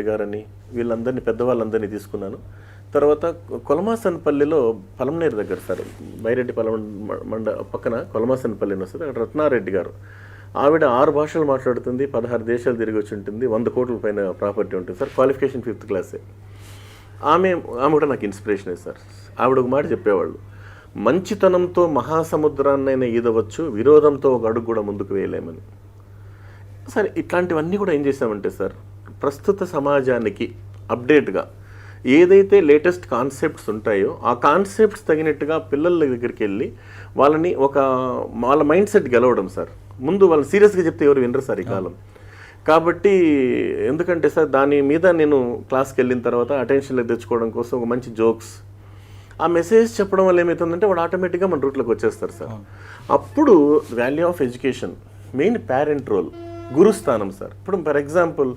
గారని వీళ్ళందరినీ పెద్దవాళ్ళందరినీ తీసుకున్నాను. తర్వాత కొలమాసనపల్లిలో పలమనేరు దగ్గర సార్, బైరెడ్డి మండ పక్కన కొలమాసనపల్లి వస్తుంది. అక్కడ రత్నారెడ్డి గారు, ఆవిడ 6 భాషలు మాట్లాడుతుంది, 16 దేశాలు తిరిగి వచ్చి ఉంటుంది, 100 కోట్ల పైన ప్రాపర్టీ ఉంటుంది సార్. క్వాలిఫికేషన్ 5th క్లాసే. ఆమె కూడా నాకు ఇన్స్పిరేషనే సార్. ఆవిడ ఒక మాట చెప్పేవాళ్ళు, మంచితనంతో మహాసముద్రాన్నైనా ఈదవచ్చు, విరోధంతో ఒక అడుగు కూడా ముందుకు వేయలేమని. సరే, ఇట్లాంటివన్నీ కూడా ఏం చేసామంటే సార్, ప్రస్తుత సమాజానికి అప్డేట్గా ఏదైతే లేటెస్ట్ కాన్సెప్ట్స్ ఉంటాయో ఆ కాన్సెప్ట్స్ తగినట్టుగా పిల్లల దగ్గరికి వెళ్ళి వాళ్ళని వాళ్ళ మైండ్ సెట్ గెలవడం సార్. ముందు వాళ్ళు సీరియస్గా చెప్తే ఎవరు వినరు సార్ ఈ కాలం. కాబట్టి ఎందుకంటే సార్, దాని మీద నేను క్లాస్కి వెళ్ళిన తర్వాత అటెన్షన్లోకి తెచ్చుకోవడం కోసం ఒక మంచి జోక్స్, ఆ మెసేజ్ చెప్పడం వల్ల ఏమవుతుందంటే వాడు ఆటోమేటిక్గా మన రూట్లోకి వచ్చేస్తారు సార్. అప్పుడు value of education, main parent role, గురుస్థానం సార్. ఇప్పుడు ఫర్ ఎగ్జాంపుల్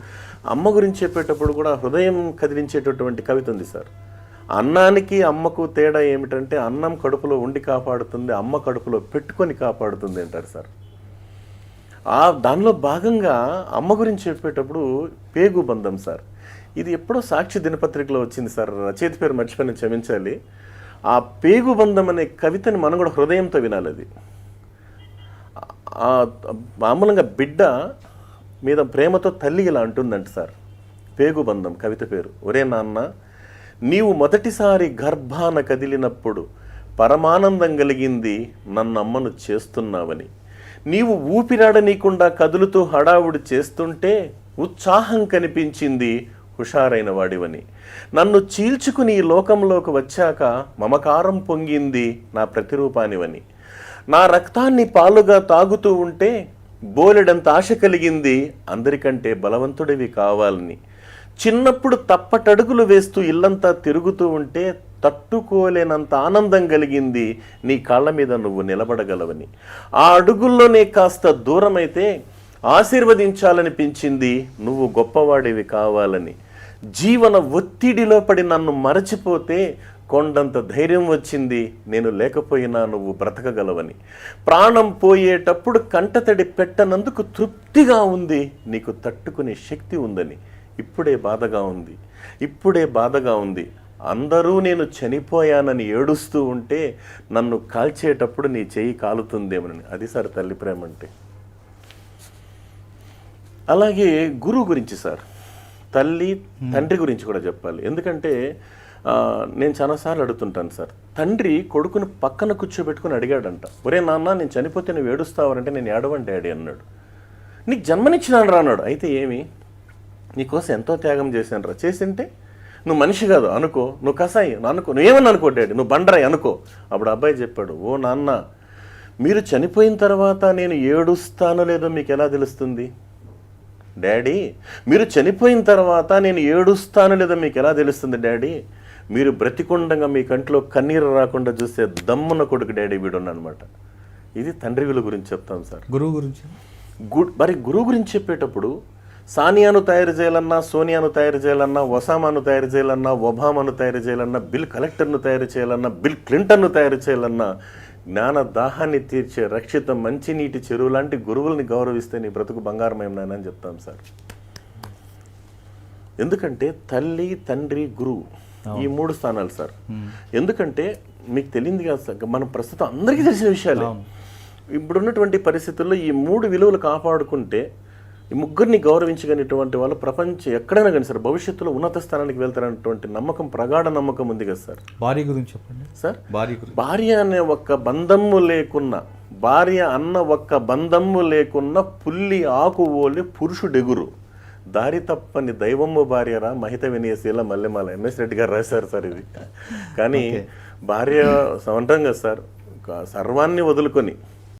అమ్మ గురించి చెప్పేటప్పుడు కూడా హృదయం కదిలించేటటువంటి కవిత ఉంది సార్. అన్నానికి అమ్మకు తేడా ఏమిటంటే, అన్నం కడుపులో ఉండి కాపాడుతుంది, అమ్మ కడుపులో పెట్టుకొని కాపాడుతుంది అంటారు సార్. దానిలో భాగంగా అమ్మ గురించి చెప్పేటప్పుడు పేగు బంధం సార్. ఇది ఎప్పుడో సాక్షి దినపత్రికలో వచ్చింది సార్, రచయిత పేరు మర్చిపోయిన, క్షమించాలి. ఆ పేగు బంధం అనే కవితని మనం కూడా హృదయంతో వినాలి. అది మామూలుగా బిడ్డ మీద ప్రేమతో తల్లి ఇలా అంటుందంట సార్. పేగుబంధం కవిత పేరు. ఒరే నాన్న, నీవు మొదటిసారి గర్భాన కదిలినప్పుడు పరమానందం కలిగింది, నన్నమ్మను చేస్తున్నావని. నీవు ఊపిరాడనీయకుండా కదులుతూ హడావుడి చేస్తుంటే ఉత్సాహం కనిపించింది, హుషారైన వాడివని. నన్ను చీల్చుకుని ఈ లోకంలోకి వచ్చాక మమకారం పొంగింది, నా ప్రతిరూపానివని. నా రక్తాన్ని పాలుగా తాగుతూ ఉంటే బోలెడంత ఆశ కలిగింది, అందరికంటే బలవంతుడివి కావాలని. చిన్నప్పుడు తప్పటడుగులు వేస్తూ ఇల్లంతా తిరుగుతూ ఉంటే తట్టుకోలేనంత ఆనందం కలిగింది, నీ కాళ్ళ మీద నువ్వు నిలబడగలవని. ఆ అడుగుల్లోనే కాస్త దూరమైతే ఆశీర్వదించాలనిపించింది, నువ్వు గొప్పవాడివి కావాలని. జీవన ఒత్తిడిలో పడి నన్ను మరచిపోతే కొండంత ధైర్యం వచ్చింది, నేను లేకపోయినా నువ్వు బ్రతకగలవని. ప్రాణం పోయేటప్పుడు కంటతడి పెట్టనందుకు తృప్తిగా ఉంది, నీకు తట్టుకునే శక్తి ఉందని. ఇప్పుడే బాధగా ఉంది, అందరూ నేను చనిపోయానని ఏడుస్తూ ఉంటే నన్ను కాల్చేటప్పుడు నీ చెయ్యి కాలుతుందేమని. అది సార్ తల్లి ప్రేమ అంటే. అలాగే గురువు గురించి సార్, తల్లి తండ్రి గురించి కూడా చెప్పాలి. ఎందుకంటే నేను చాలాసార్లు అడుగుతుంటాను సార్, తండ్రి కొడుకుని పక్కన కూర్చోబెట్టుకుని అడిగాడంట, ఒరే నాన్న, నేను చనిపోతే నువ్వు ఏడుస్తావంటే నేను ఏడవని డాడీ అన్నాడు. నీకు జన్మనిచ్చినాను రా అన్నాడు. అయితే ఏమి, నీకోసం ఎంతో త్యాగం చేశాను రా. చేసింటే నువ్వు మనిషి కాదు అనుకో, నువ్వు కసాయి అనుకో, నువ్వేమని అనుకో డాడీ, నువ్వు బండరాయి అనుకో. అప్పుడు అబ్బాయి చెప్పాడు, ఓ నాన్న, మీరు చనిపోయిన తర్వాత నేను ఏడుస్తానో లేదో మీకు ఎలా తెలుస్తుంది? డాడీ, మీరు చనిపోయిన తర్వాత నేను ఏడుస్తానో లేదో మీకు ఎలా తెలుస్తుంది డాడీ? మీరు బ్రతికుండగా మీ కంట్లో కన్నీరు రాకుండా చూసే దమ్మున కొడుకు డాడీ వీడున్న అనమాట. ఇది తండ్రి విలువ గురించి చెప్తాం సార్. గురువు గురించి మరి గురువు గురించి చెప్పేటప్పుడు సానియాను తయారు చేయాలన్నా, సోనియాను తయారు చేయాలన్నా, ఒసామాను తయారు చేయాలన్నా, ఒబామాను తయారు చేయాలన్నా, బిల్ కలెక్టర్ను తయారు చేయాలన్నా, బిల్ క్లింటన్ను తయారు చేయాలన్నా, జ్ఞాన దాహాన్ని తీర్చే రక్షిత మంచినీటి చెరువు లాంటి గురువుల్ని గౌరవిస్తే నీ బ్రతుకు బంగారమేమన్నా అని చెప్తాం సార్. ఎందుకంటే తల్లి, తండ్రి, గురువు ఈ 3 స్థానాలు సార్. ఎందుకంటే మీకు తెలియంది కదా సార్, మనం ప్రస్తుతం అందరికీ తెలిసిన విషయాలే. ఇప్పుడున్నటువంటి పరిస్థితుల్లో ఈ 3 విలువలు కాపాడుకుంటే, ఈ ముగ్గురిని గౌరవించగలిగినటువంటి వాళ్ళు ప్రపంచం ఎక్కడైనా కానీ సార్ భవిష్యత్తులో ఉన్నత స్థానానికి వెళ్తారనేటువంటి నమ్మకం, ప్రగాఢ నమ్మకం ఉంది కదా సార్. భార్య గురించి చెప్పండి సార్. భార్య అనే ఒక్క బంధము లేకున్నా, భార్య అన్న ఒక్క బంధము లేకున్నా పుల్లి ఆకు ఓలి పురుషుడెగురు, దారి తప్పని దైవమ్మ భార్యరా మహిత వినయశీల మల్లెమాల. ఎంఎస్ రెడ్డి గారు రాశారు సార్ ఇది. కానీ భార్య సమంటం కదా సార్, సర్వాన్ని వదులుకొని